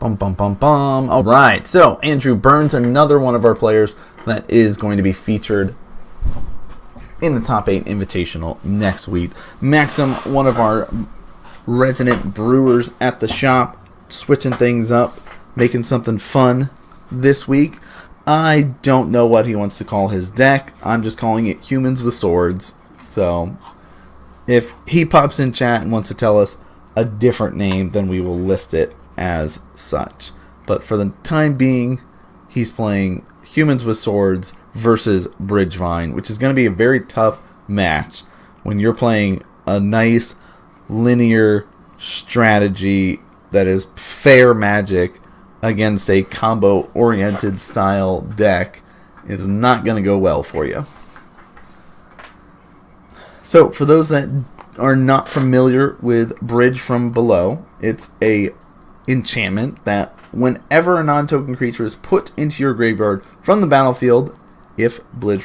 Bum, bum, bum, bum. All right, so Andrew Burns, another one of our players that is going to be featured in the Top 8 Invitational next week. Maxim, one of our resident brewers at the shop, switching things up, making something fun this week. I don't know what he wants to call his deck. I'm just calling it Humans with Swords. So if he pops in chat and wants to tell us a different name, then we will list it as such. But for the time being, he's playing Humans with Swords versus BridgeVine, which is going to be a very tough match when you're playing a nice linear strategy that is fair magic against a combo-oriented style deck. It's not going to go well for you. So, for those that are not familiar with Bridge from Below, it's a enchantment that whenever a non-token creature is put into your graveyard from the battlefield, if Bridge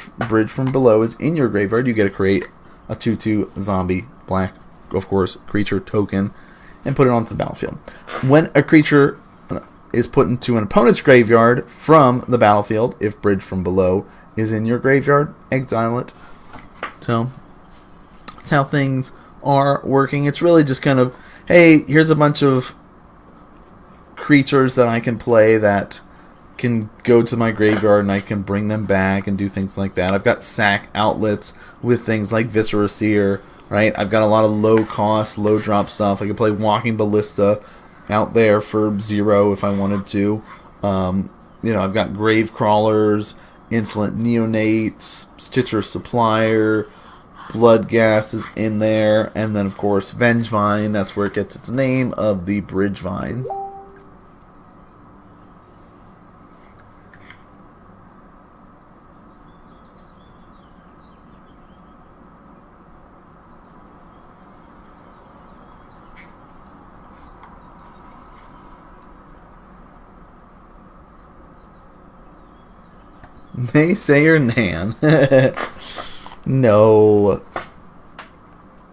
from Below is in your graveyard, you get to create a 2/2 zombie black, of course, creature token and put it onto the battlefield. When a creature is put into an opponent's graveyard from the battlefield, if Bridge from Below is in your graveyard, exile it. So that's how things are working. It's really just kind of, hey, here's a bunch of creatures that I can play that can go to my graveyard and I can bring them back and do things like that. I've got sack outlets with things like Viscera Seer, right? I've got a lot of low cost, low drop stuff. I can play Walking Ballista out there for 0 if I wanted to. I've got Grave Crawlers, Insolent Neonates, Stitcher Supplier, Bloodghast is in there, and then of course Vengevine. That's where it gets its name of the BridgeVine. Naysayer Nan. No.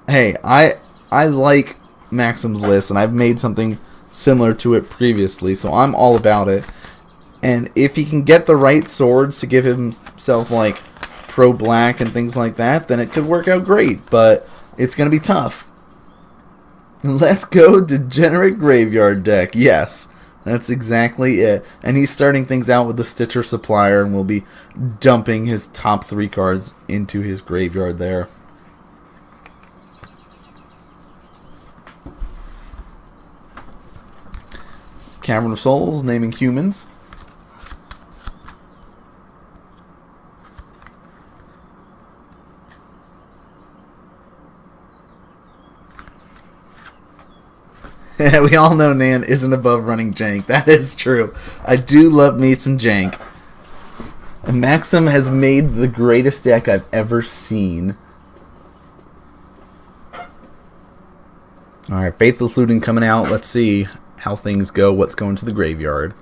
Hey, I like Maxim's list, and I've made something similar to it previously, so I'm all about it. And if he can get the right swords to give himself, like, pro-black and things like that, then it could work out great, but it's going to be tough. Let's go Degenerate Graveyard deck. Yes. That's exactly it. And he's starting things out with the Stitcher Supplier and will be dumping his top 3 cards into his graveyard there. Cavern of Souls, naming humans. We all know Nan isn't above running jank. That is true. I do love me some jank. And Maxim has made the greatest deck I've ever seen. Alright, Faithless Looting coming out. Let's see how things go. What's going to the graveyard.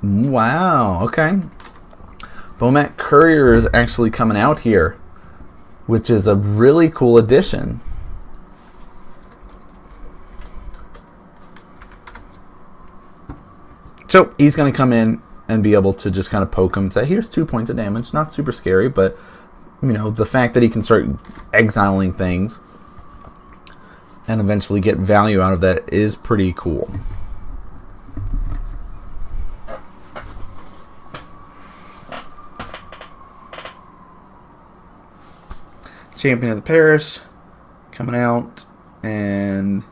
Wow, okay. Bomat Courier is actually coming out here, which is a really cool addition. So he's going to come in and be able to just kind of poke him and say, here's 2 points of damage. Not super scary, but the fact that he can start exiling things and eventually get value out of that is pretty cool. Champion of the Parish coming out, and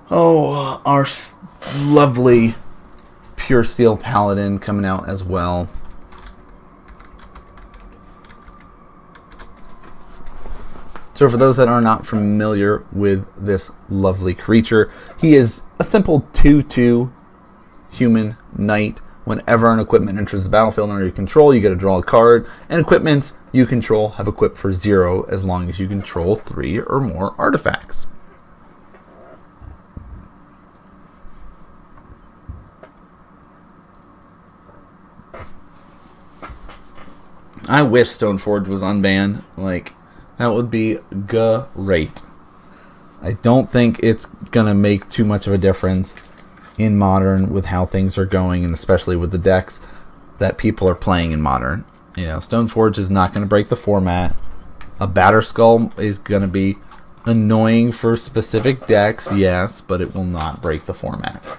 our lovely Pure Steel Paladin coming out as well. So for those that are not familiar with this lovely creature, he is a simple 2/2 human knight. Whenever an equipment enters the battlefield under your control, you get to draw a card, and equipments you control have equipped for 0 as long as you control 3 or more artifacts. I wish Stoneforge was unbanned. Like, that would be great. I don't think it's going to make too much of a difference in Modern with how things are going, and especially with the decks that people are playing in Modern. You know, Stoneforge is not going to break the format. A Batter Skull is going to be annoying for specific decks, yes, but it will not break the format.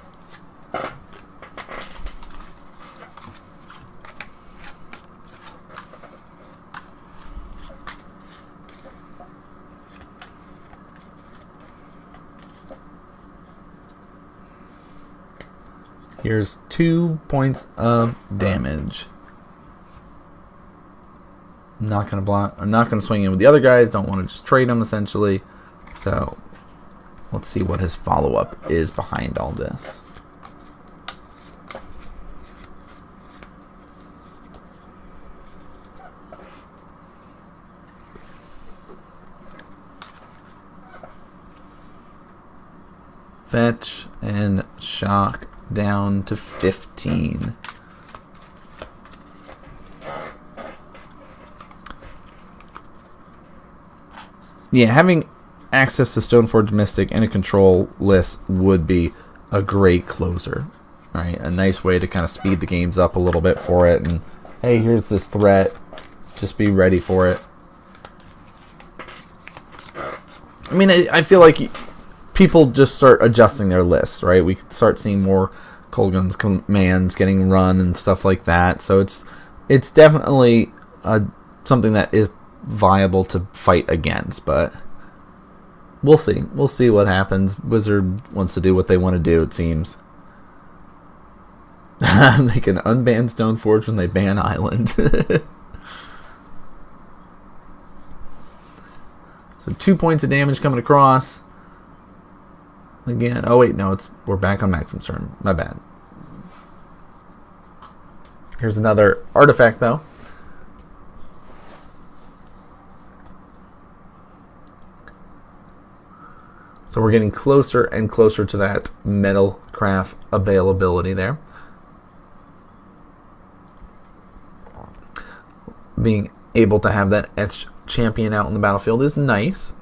Here's 2 points of damage. I'm not gonna block. I'm not gonna swing in with the other guys. Don't want to just trade them essentially. So let's see what his follow-up is behind all this. Fetch and shock down to 15. Yeah, having access to Stoneforge Mystic and a control list would be a great closer. Right? A nice way to kind of speed the games up a little bit for it. And hey, here's this threat. Just be ready for it. I mean, I feel like people just start adjusting their lists, right? We start seeing more Kolgun's commands getting run and stuff like that. So it's definitely something that is viable to fight against, but we'll see. We'll see what happens. Wizard wants to do what they want to do, it seems. They can unban Stoneforge when they ban Island. So 2 points of damage coming across. Again, oh wait, no, we're back on Maxim's turn. My bad. Here's another artifact, though. So we're getting closer and closer to that metal craft availability there. Being able to have that etched champion out in the battlefield is nice.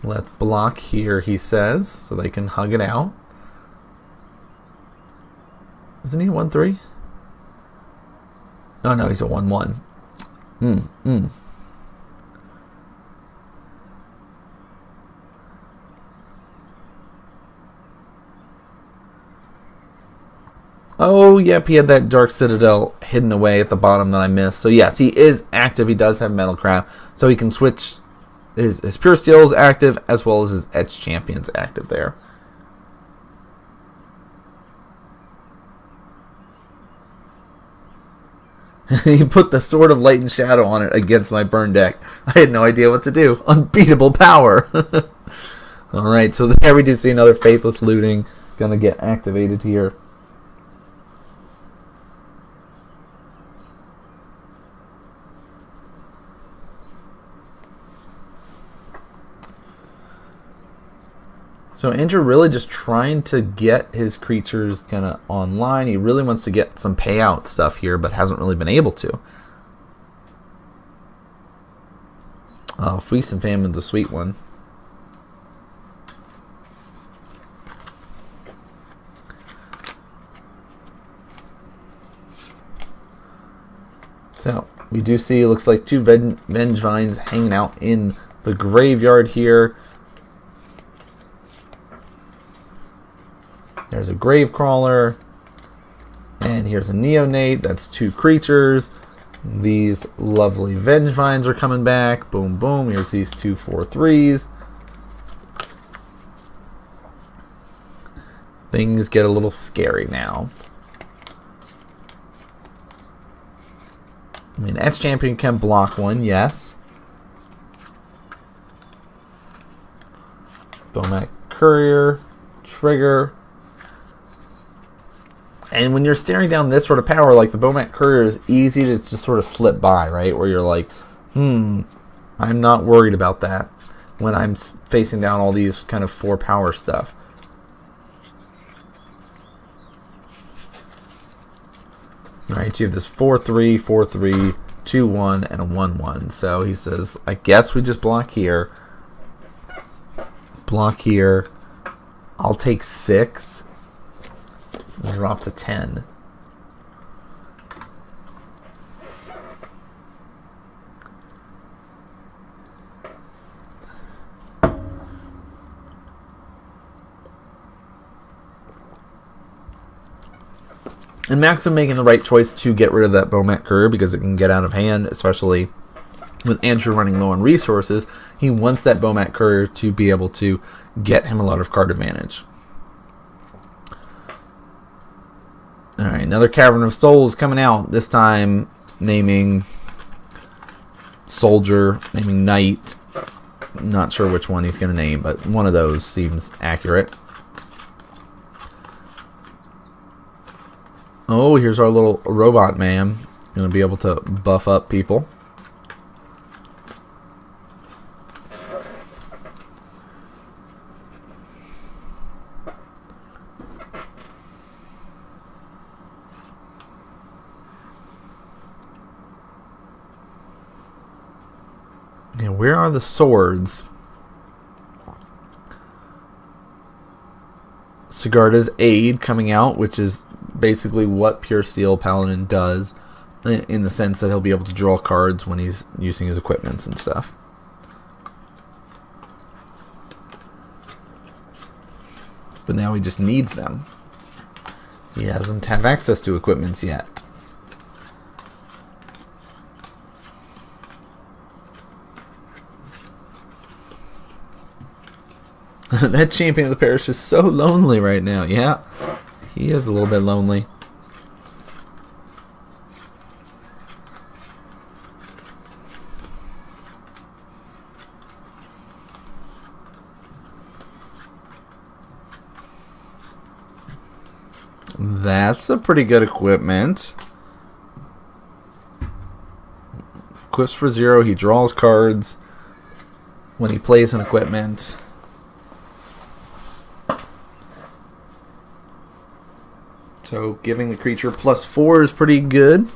Let's block here, he says, so they can hug it out. Isn't he a 1-3? Oh no, he's a 1-1. Oh, yep, he had that Dark Citadel hidden away at the bottom that I missed. So yes, he is active. He does have Metalcraft, so he can switch. His Pure Steel is active, as well as his Etched Champion's active there. He put the Sword of Light and Shadow on it against my burn deck. I had no idea what to do. Unbeatable power. Alright, so there we do see another Faithless Looting going to get activated here. So Andrew really just trying to get his creatures kind of online. He really wants to get some payout stuff here, but hasn't really been able to. Feast and Famine's a sweet one. So we do see, it looks like two BridgeVines hanging out in the graveyard here. There's a Gravecrawler, and here's a Neonate. That's two creatures. These lovely BridgeVines are coming back. Boom, boom. Here's these 2/4/3s. Things get a little scary now. I mean, Etched Champion can block one, yes. Bomat Courier, Trigger. And when you're staring down this sort of power, like the Bomat Courier is easy to just sort of slip by, right? Where you're like, I'm not worried about that when I'm facing down all these kind of 4 power stuff. Right, you have this 4-3, 4-3, 2-1, and a 1-1. So he says, I guess we just block here. Block here. I'll take 6. Drop to 10. And Maxim making the right choice to get rid of that Bomat Courier because it can get out of hand, especially with Andrew running low on resources. He wants that Bomat Courier to be able to get him a lot of card advantage. Alright, another Cavern of Souls coming out. This time naming Soldier, naming Knight. Not sure which one he's going to name, but one of those seems accurate. Oh, here's our little robot man. Going to be able to buff up people. And where are the swords? Sigarda's Aid coming out, which is basically what Pure Steel Paladin does, in the sense that he'll be able to draw cards when he's using his equipments and stuff. But now he just needs them. He doesn't have access to equipments yet. That champion of the parish is so lonely right now. Yeah, he is a little bit lonely. That's a pretty good equipment. Equips for 0. He draws cards when he plays an equipment. So giving the creature +4 is pretty good.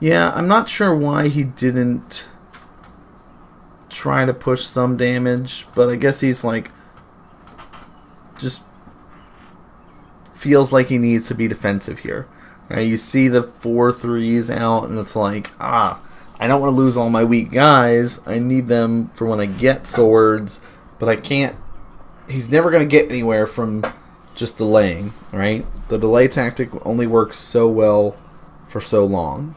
Yeah, I'm not sure why he didn't try to push some damage, but I guess he's like, just feels like he needs to be defensive here. Right? You see the 4/3s out, and it's like, I don't want to lose all my weak guys. I need them for when I get swords, but I can't. He's never going to get anywhere from just delaying, right? The delay tactic only works so well for so long.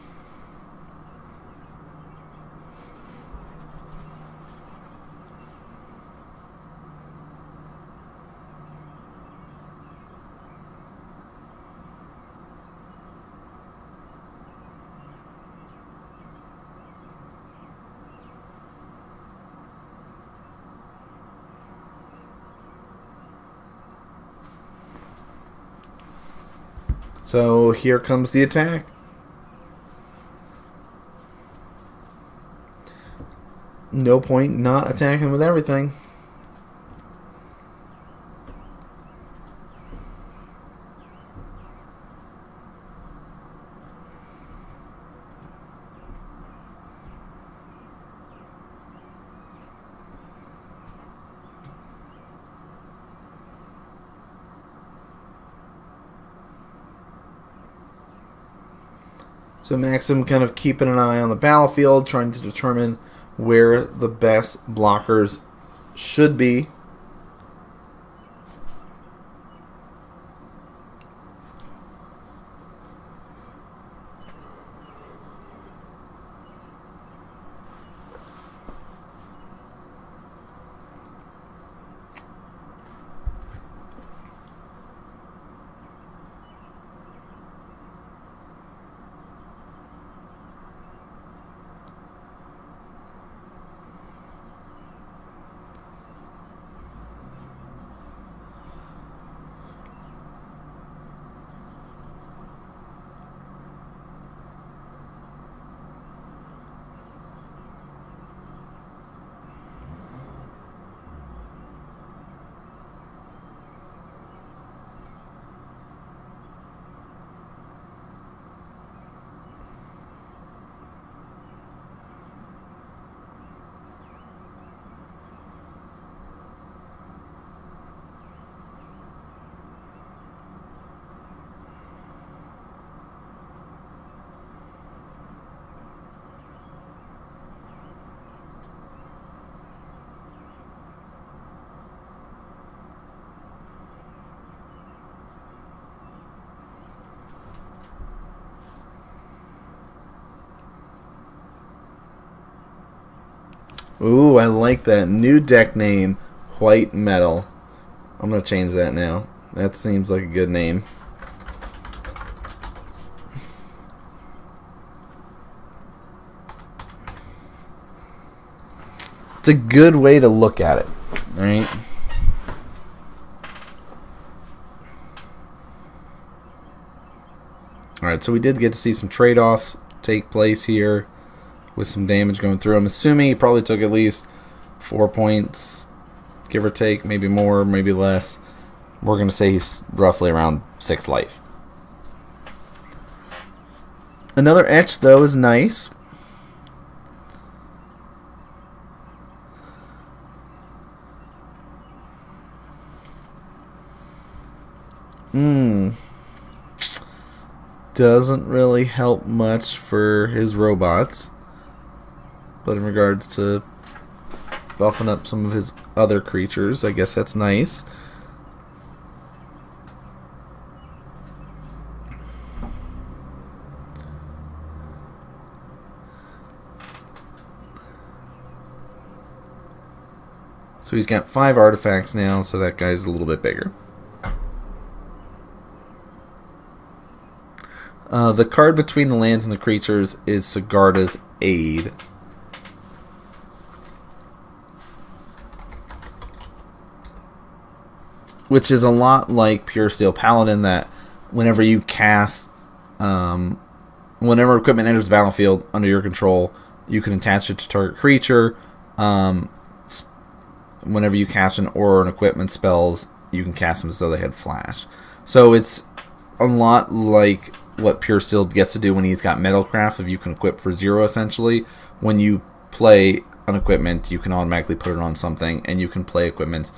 So here comes the attack. No point not attacking with everything. So Maxim kind of keeping an eye on the battlefield, trying to determine where the best blockers should be. Ooh, I like that. New deck name, White Metal. I'm going to change that now. That seems like a good name. It's a good way to look at it. Alright? Alright, so we did get to see some trade-offs take place here with some damage going through. I'm assuming he probably took at least 4 points, give or take, maybe more, maybe less. We're going to say he's roughly around 6 life. Another etch, though, is nice. Doesn't really help much for his robots. But in regards to buffing up some of his other creatures, I guess that's nice. So he's got 5 artifacts now, so that guy's a little bit bigger. The card between the lands and the creatures is Sigarda's Aid. Which is a lot like Pure Steel Paladin, that whenever you cast, whenever equipment enters the battlefield under your control, you can attach it to target creature. Whenever you cast an aura and equipment spells, you can cast them as though they had flash. So it's a lot like what Pure Steel gets to do when he's got Metalcraft, if you can equip for 0 essentially. When you play an equipment, you can automatically put it on something, and you can play equipment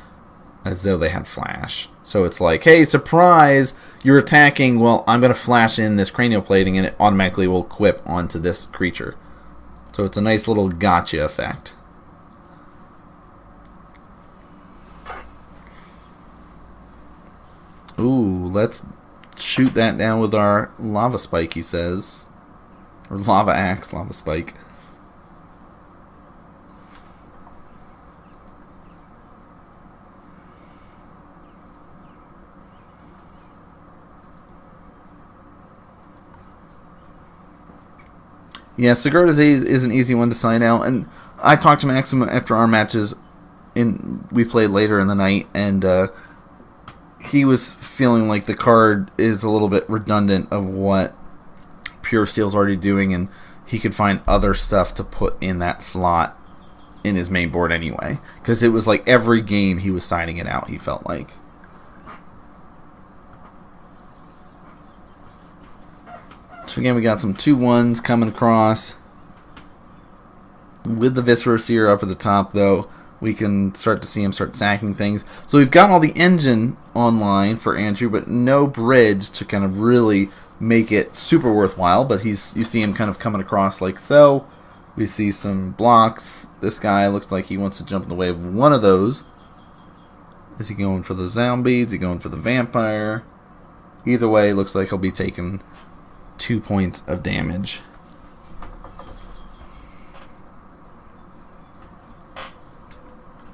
as though they had flash. So it's like, hey, surprise, you're attacking, well, I'm going to flash in this cranial plating, and it automatically will equip onto this creature. So it's a nice little gotcha effect. Ooh, let's shoot that down with our lava spike, he says. Or lava axe, lava spike. Yeah, Sigarda's Aid is an easy one to sign out, and I talked to Maxim after our matches. We played later in the night, and he was feeling like the card is a little bit redundant of what Pure Steel's already doing, and he could find other stuff to put in that slot in his main board anyway. Because it was like every game he was signing it out, he felt like. So again, we got some 2-1s coming across. With the Viscera Seer up at the top, though, we can start to see him start sacking things. So we've got all the engine online for Andrew, but no bridge to kind of really make it super worthwhile. But you see him kind of coming across like so. We see some blocks. This guy looks like he wants to jump in the way of one of those. Is he going for the zombie? Is he going for the vampire? Either way, looks like he'll be taking 2 points of damage.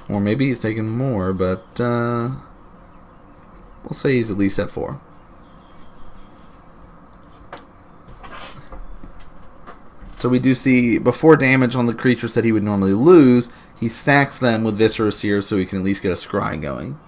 Or maybe he's taking more, but we'll say he's at least at 4. So we do see, before damage on the creatures that he would normally lose, he sacks them with Viscera Seer so he can at least get a scry going.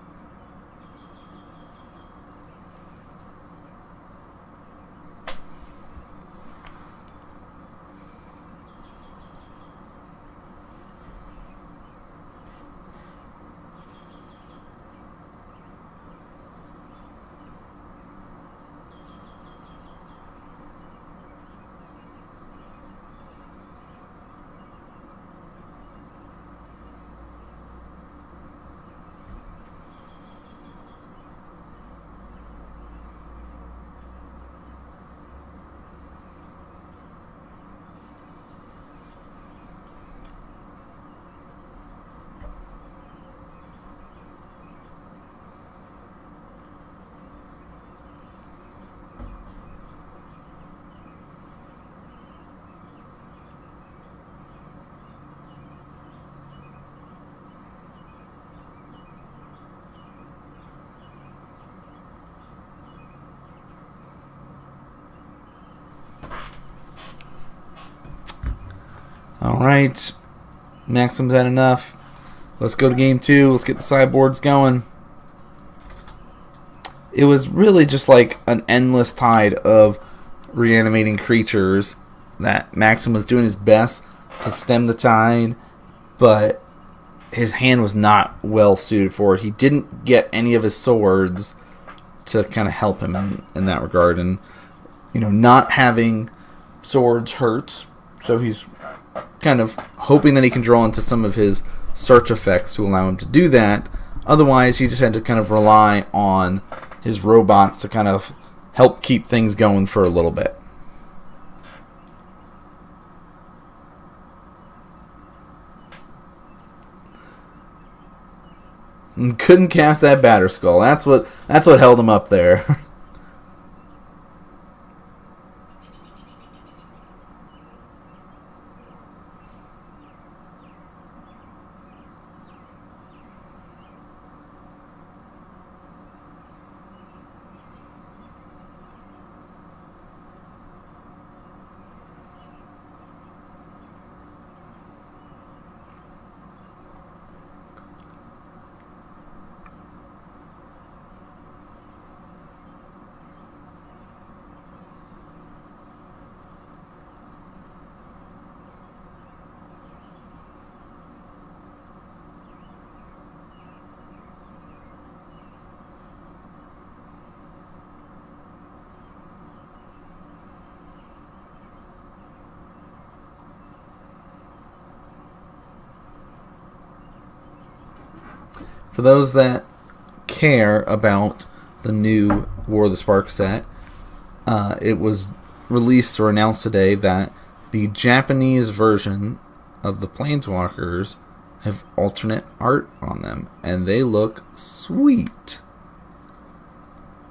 Alright. Maxim's had enough. Let's go to game 2. Let's get the sideboards going. It was really just like an endless tide of reanimating creatures that Maxim was doing his best to stem the tide, but his hand was not well suited for it. He didn't get any of his swords to kind of help him in that regard. And, not having swords hurts, so he's kind of hoping that he can draw into some of his search effects to allow him to do that. Otherwise, he just had to kind of rely on his robots to kind of help keep things going for a little bit. And couldn't cast that batter skull. That's what held him up there. For those that care about the new War of the Spark set, it was released or announced today that the Japanese version of the Planeswalkers have alternate art on them, and they look sweet.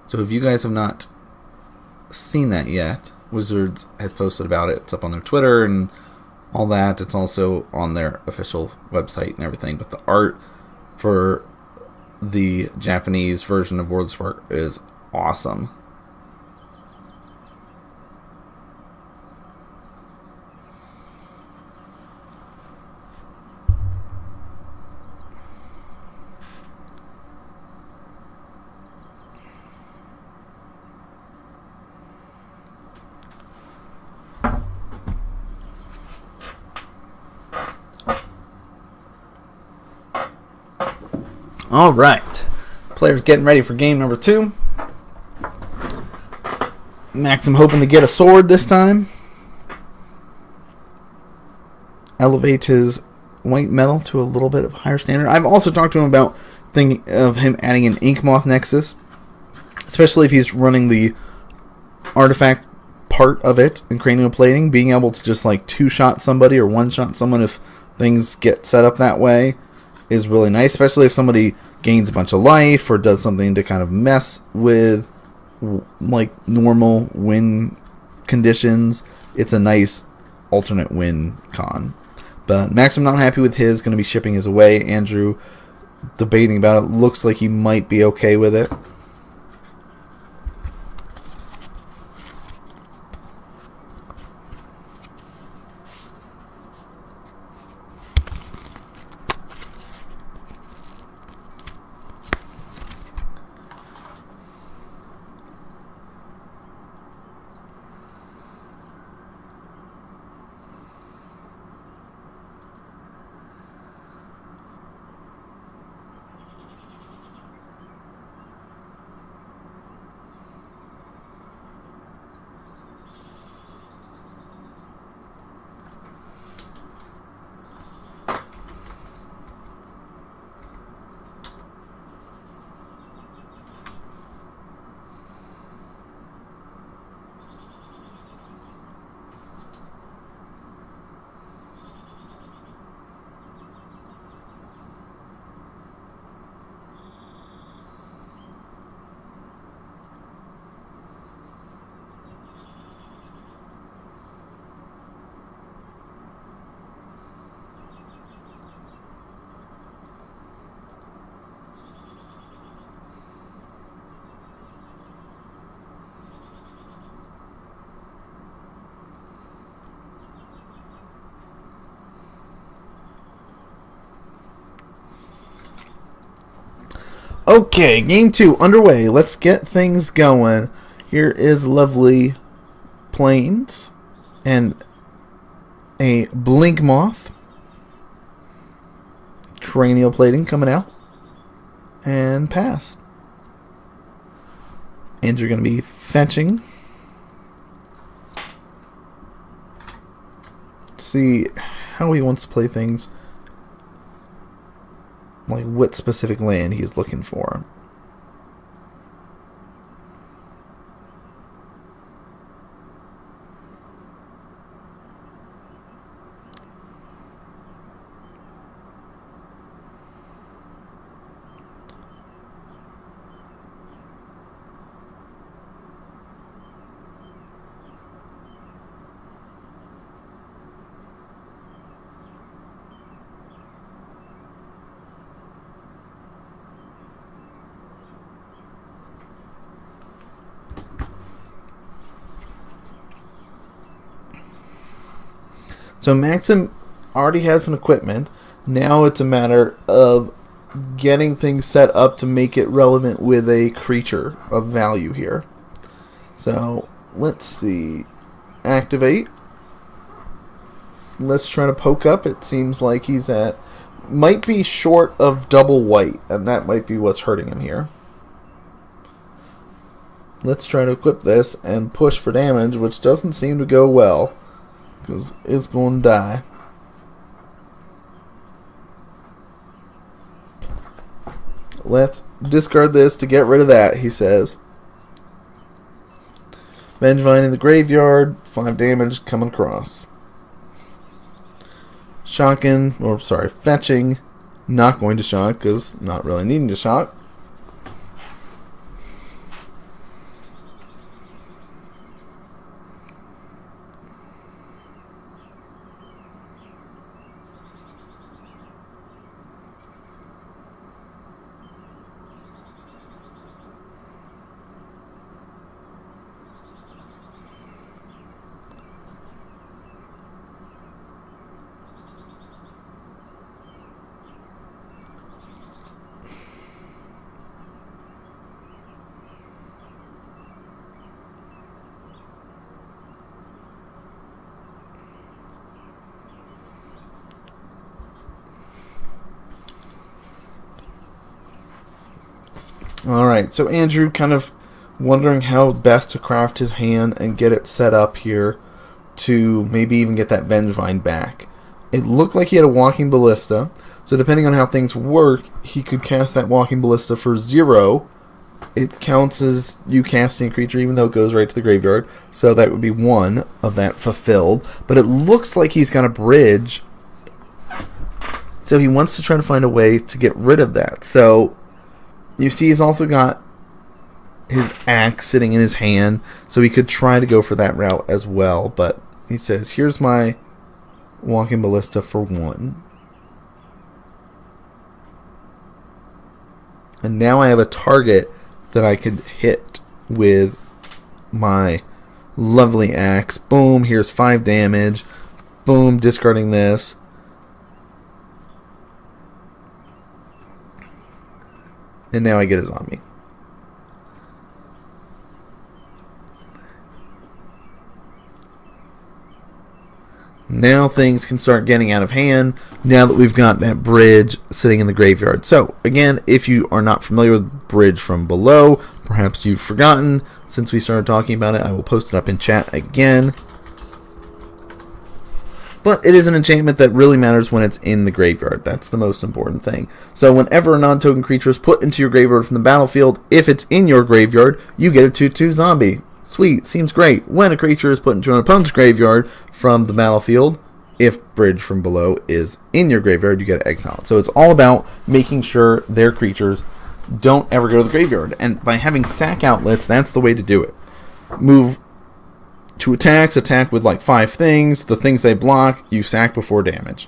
So if you guys have not seen that yet, Wizards has posted about it. It's up on their Twitter and all that. It's also on their official website and everything. But the art for the Japanese version of War of the Spark is awesome. All right, players getting ready for game number 2. Maxim hoping to get a sword this time. Elevate his white metal to a little bit of higher standard. I've also talked to him about thinking of him adding an Ink Moth Nexus, especially if he's running the artifact part of it in cranial plating. Being able to just like 2-shot somebody or 1-shot someone if things get set up that way is really nice, especially if somebody gains a bunch of life or does something to kind of mess with like normal win conditions. It's a nice alternate win con. But Maxim not happy with his, going to be shipping his away. Andrew debating about it, looks like he might be okay with it. Okay, game 2 underway. Let's get things going. Here is lovely plains and a blink moth. Cranial plating coming out. And pass. And you're going to be fetching. Let's see how he wants to play things. Like what specific land he's looking for. So Maxim already has some equipment. Now it's a matter of getting things set up to make it relevant with a creature of value here. So let's see. Activate. Let's try to poke up. It seems like he's at... might be short of double white, and that might be what's hurting him here. Let's try to equip this and push for damage, which doesn't seem to go well. Because it's going to die. Let's discard this to get rid of that, he says. BridgeVine in the graveyard. 5 damage coming across. Shocking, or sorry, fetching. Not going to shock, because not really needing to shock. Alright, so Andrew kind of wondering how best to craft his hand and get it set up here to maybe even get that BridgeVine back. It looked like he had a Walking Ballista, so depending on how things work, he could cast that Walking Ballista for 0. It counts as you casting a creature even though it goes right to the graveyard, so that would be 1 of that fulfilled. But it looks like he's got a bridge, so he wants to try to find a way to get rid of that. So you see he's also got his axe sitting in his hand, so he could try to go for that route as well. But he says, here's my Walking Ballista for 1. And now I have a target that I could hit with my lovely axe. Boom, here's 5 damage. Boom, discarding this. And now I get a zombie. Now things can start getting out of hand now that we've got that bridge sitting in the graveyard. So, again, if you are not familiar with Bridge from Below, perhaps you've forgotten since we started talking about it, I will post it up in chat again. But it is an enchantment that really matters when it's in the graveyard. That's the most important thing. So whenever a non-token creature is put into your graveyard from the battlefield, if it's in your graveyard, you get a 2/2 zombie. Sweet, seems great. When a creature is put into an opponent's graveyard from the battlefield, if Bridge from Below is in your graveyard, you get exiled. So it's all about making sure their creatures don't ever go to the graveyard. And by having sack outlets, that's the way to do it. Move to attacks, attack with like 5 things. The things they block, you sack before damage.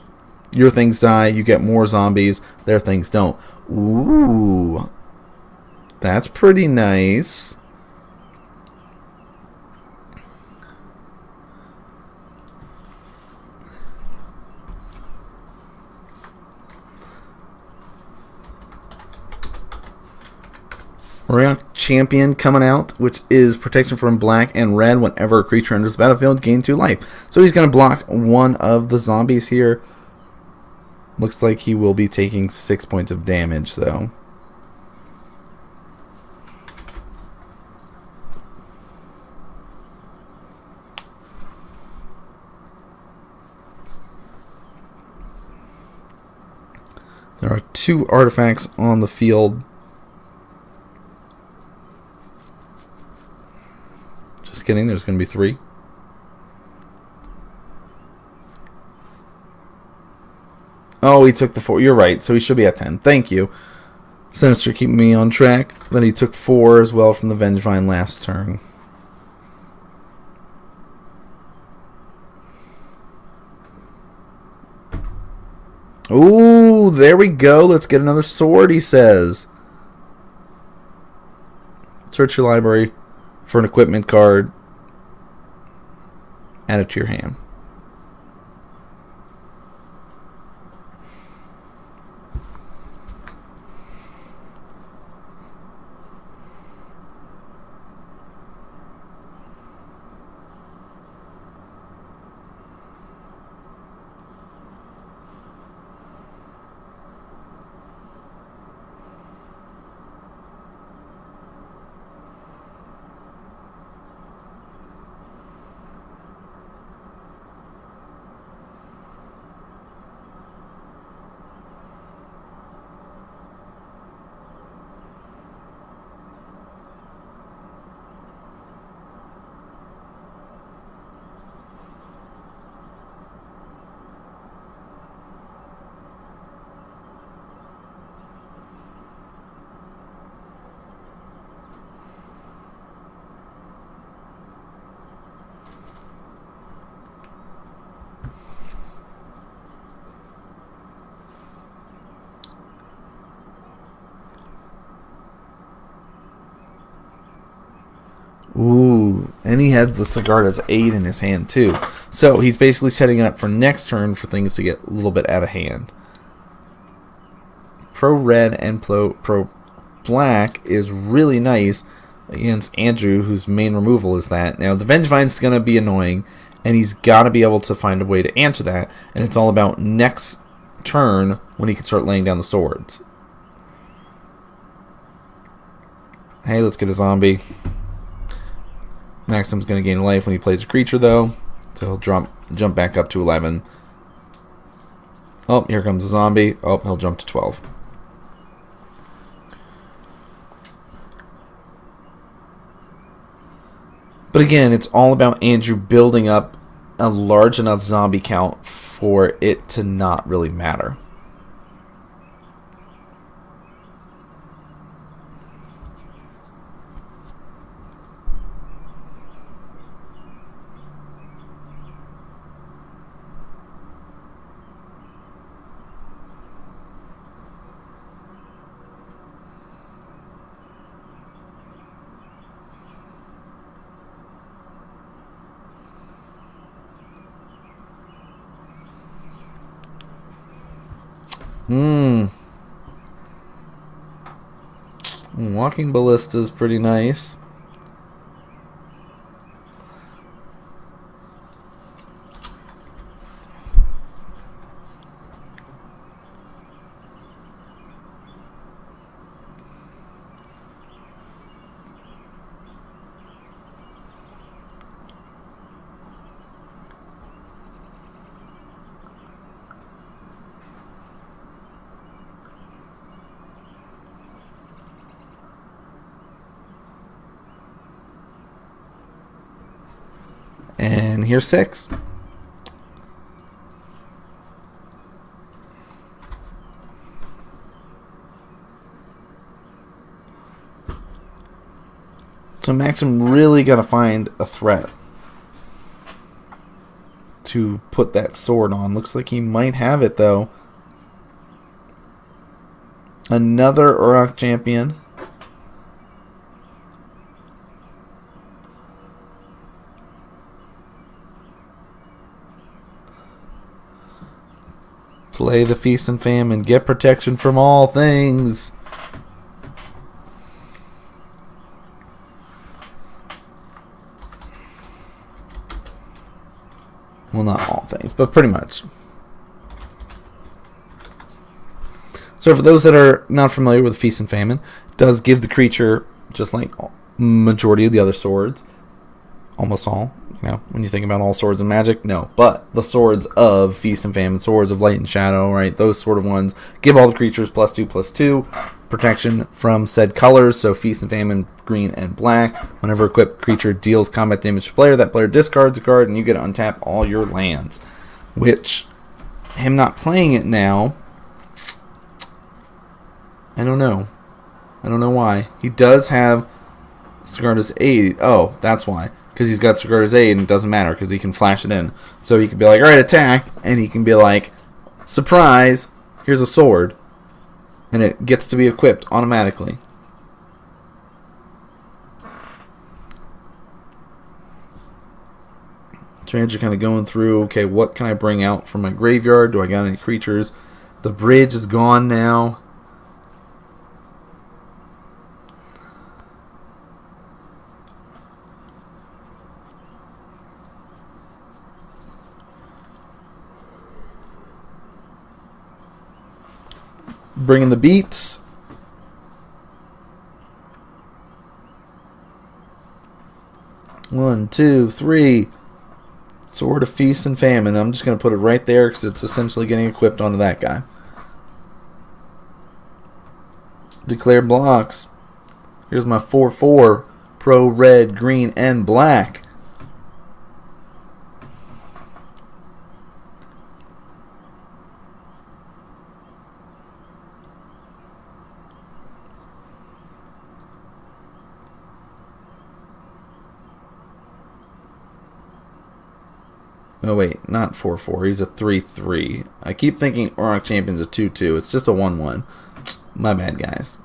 Your things die, you get more zombies. Their things don't. Ooh. That's pretty nice. Rock Champion coming out, which is protection from black and red whenever a creature enters the battlefield, gain 2 life. So he's going to block one of the zombies here. Looks like he will be taking 6 points of damage, though. There are 2 artifacts on the field. Just kidding, there's going to be 3. Oh, he took the 4. You're right, so he should be at 10. Thank you. Sinister keeping me on track. Then he took 4 as well from the BridgeVine last turn. Ooh, there we go. Let's get another sword, he says. Search your library for an equipment card. Add it to your hand. Ooh, and he has the cigar that's 8 in his hand too. So he's basically setting up for next turn for things to get a little bit out of hand. Pro red and pro black is really nice against Andrew, whose main removal is that. Now the BridgeVine's going to be annoying, and he's got to be able to find a way to answer that. And it's all about next turn when he can start laying down the swords. Hey, let's get a zombie. Maxim's going to gain life when he plays a creature, though. So he'll jump back up to 11. Oh, here comes a zombie. Oh, he'll jump to 12. But again, it's all about Andrew building up a large enough zombie count for it to not really matter. Walking Ballista is pretty nice. And here's 6. So Maxim really got to find a threat to put that sword on. Looks like he might have it, though. Another Rock Champion. Play the Feast and Famine. Get protection from all things. things, but pretty much. So for those that are not familiar with Feast and Famine, it does give the creature, just like majority of the other swords, almost all, when you think about all swords and magic, no, but the swords of Feast and Famine, swords of Light and Shadow, right, those sort of ones, give all the creatures +2/+2 protection from said colors, so Feast and Famine, green and black. Whenever equipped creature deals combat damage to player, that player discards a card, and you get to untap all your lands, which, him not playing it now, I don't know why. He does have Sigarda's Aid. Oh, that's why. Because he's got Sigarda's Aid, and it doesn't matter, because he can flash it in. So he can be like, alright, attack, and he can be like, surprise, here's a sword. And it gets to be equipped automatically. Strategy kind of going through, okay, what can I bring out from my graveyard? Do I got any creatures? The bridge is gone now. Bringing the beats. One, two, three. Sword of Feast and Famine. I'm just going to put it right there because it's essentially getting equipped onto that guy. Declare blocks. Here's my 4/4. Pro red, green, and black. Oh wait, not 4/4. He's a 3/3. I keep thinking Auroch Champion's a 2/2. It's just a 1/1. My bad, guys.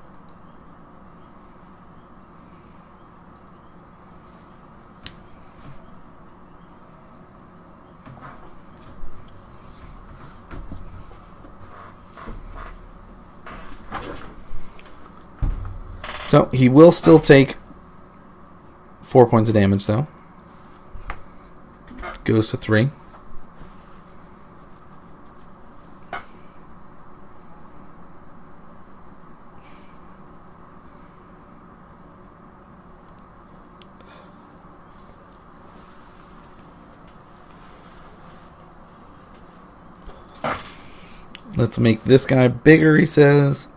So he will still take 4 points of damage, though. Goes to 3. Let's make this guy bigger, he says.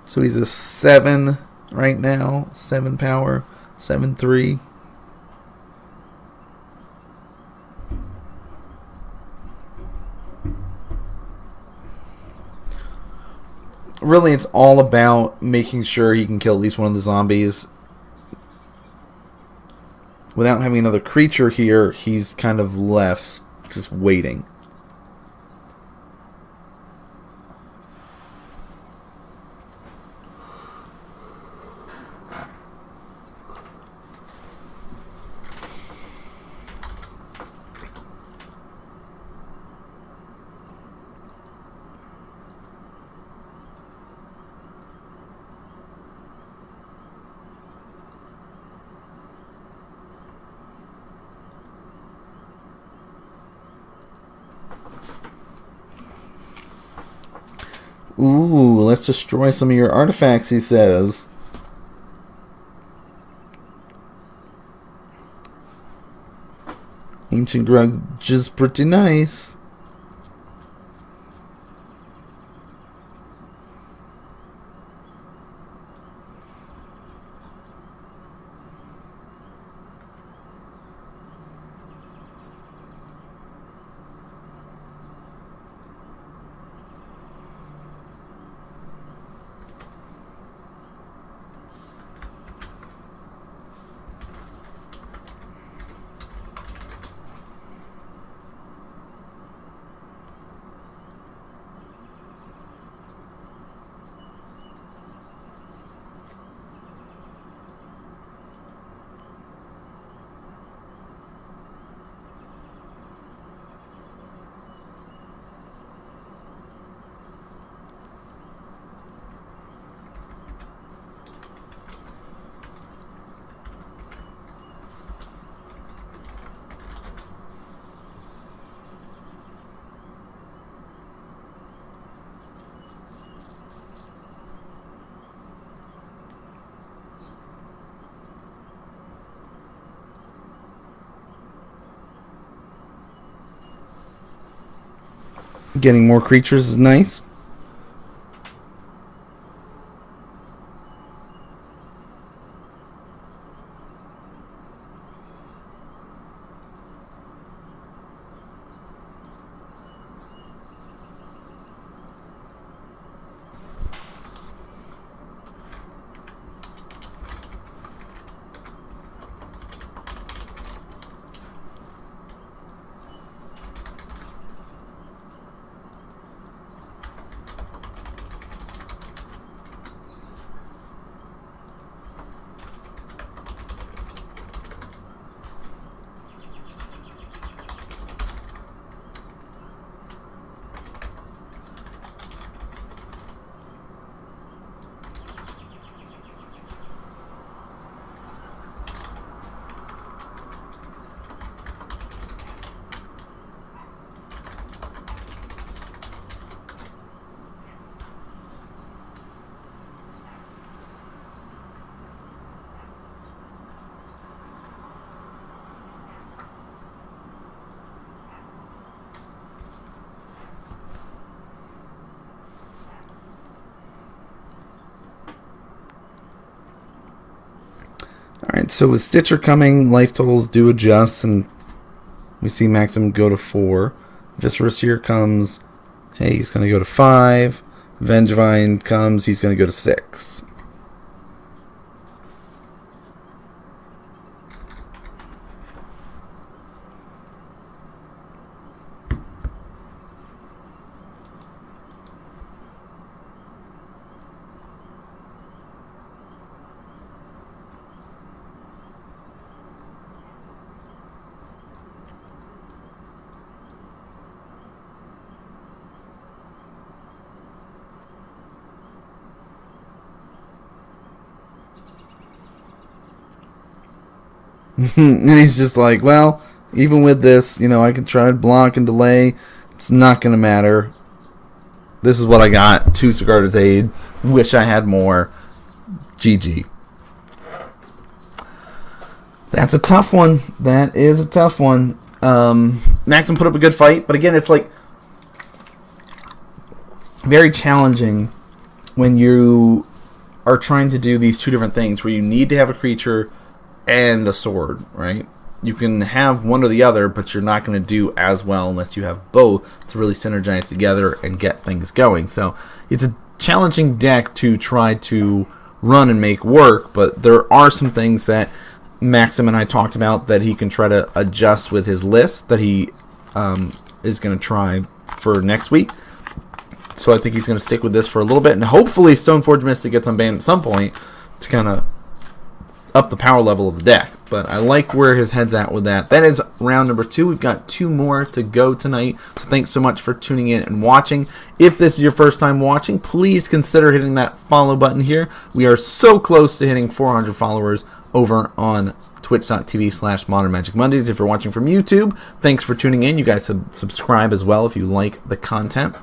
So he's a 7 right now. 7 power. 7/3. Really, it's all about making sure he can kill at least one of the zombies. Without having another creature here, he's kind of left just waiting. Ooh, let's destroy some of your artifacts, he says. Ancient Grudge is pretty nice. Getting more creatures is nice. Alright, so with Stitcher coming, life totals do adjust, and we see Maxim go to 4. Viscerous here comes, hey, he's going to go to 5. BridgeVine comes, he's going to go to 6. And he's just like, well, even with this, I can try to block and delay. It's not going to matter. This is what I got. 2 Sigarda's Aid. Wish I had more. GG. That's a tough one. That is a tough one. Maxim put up a good fight, but again, it's like very challenging when you are trying to do these 2 different things where you need to have a creature and the sword, right? You can have one or the other, but you're not going to do as well unless you have both to really synergize together and get things going. So it's a challenging deck to try to run and make work, but there are some things that Maxim and I talked about that he can try to adjust with his list that he is going to try for next week. So I think he's going to stick with this for a little bit, and hopefully Stoneforge Mystic gets unbanned at some point to kind of up the power level of the deck. But I like where his head's at with that. That is round number 2. We've got 2 more to go tonight. So thanks so much for tuning in and watching. If this is your first time watching, please consider hitting that follow button here. We are so close to hitting 400 followers over on twitch.tv/Modern Magic Mondays. If you're watching from YouTube, thanks for tuning in. You guys subscribe as well if you like the content.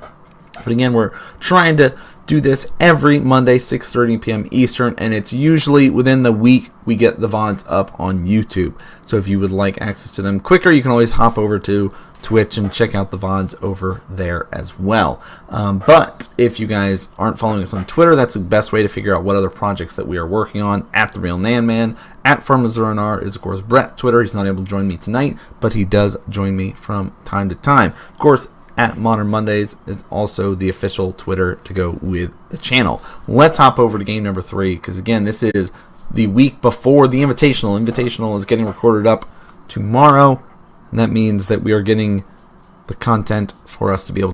But again, we're trying to do this every Monday, 6:30 p.m. Eastern, and it's usually within the week we get the VODs up on YouTube. So if you would like access to them quicker, you can always hop over to Twitch and check out the VODs over there as well. But if you guys aren't following us on Twitter, that's the best way to figure out what other projects that we are working on. At The Real Nan Man, at FarmazurNR is, of course, Brett Twitter. He's not able to join me tonight, but he does join me from time to time. Of course, at Modern Mondays is also the official Twitter to go with the channel. Let's hop over to game number 3, because again, this is the week before the Invitational. Invitational is getting recorded up tomorrow, and that means that we are getting the content for us to be able